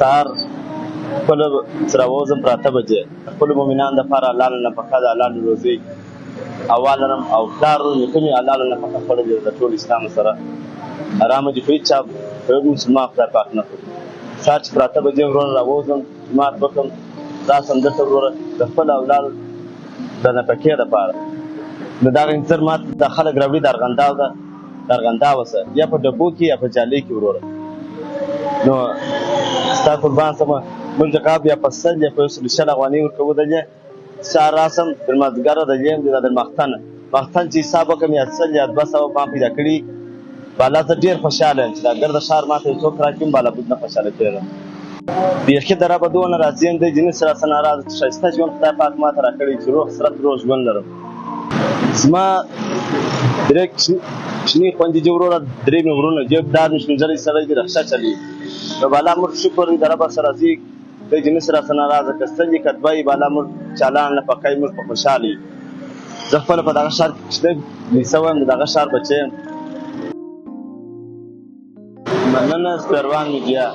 سهار خپله راووځم په 8 بجې خپلو مؤمنانو دپاره حلاله نفقه د حلالو روزۍ هوا لرم او پلار نیکه مې حلاله نفقه خوړلې ده د ټول اسلام سره حرامه دي په هېڅ چا په یو مسلمان خدای پاک نه کړي. سهار چې په 8 بجې وروره راووځم جومات وکړم راسم دلته وروره د خپل اولادو د نفقې دپاره نو دغه انځر ماته د خلک راوړي د ارغنداوه سه یا په ډبو کې یا په جالۍ کې وروره نو ستا قربان سمه بل جقاب یا په 100 یا په 100 افغانۍ ورکوو دلې سهار راسم تر مازدیګره دلې د ماختن چې حساب وکړم یا 100 یا 200 ما پیدا کړي بالا زه ډېر خوشحاله یم چې دا ګرده ښار ماته یو څوک راکړي بالا بود نه خوشحاله کېږم بیخي د ربه دونه راضي یم دی جنس راسه ناراضه چې ښایسته ژوند خدای پاک ماته راکړی چې روغ صورت روغ ژوند لرم زما درې کوچني خویندې دي وروره 3 مې وروڼه دي دا مې شپېنځلی سړی دی رخصه چلوي نو بالا موږ شکر دی د ربه سره راضي دی جنس راسه ناراضه که سترګې کټبه یي بالا موږ چالان نفقه یي موږ په خوشحاله یو زه خپله په دغه ښار کې کوچنی لیسه وایم د دغه ښار بچی یم مننه سپیروان میډیا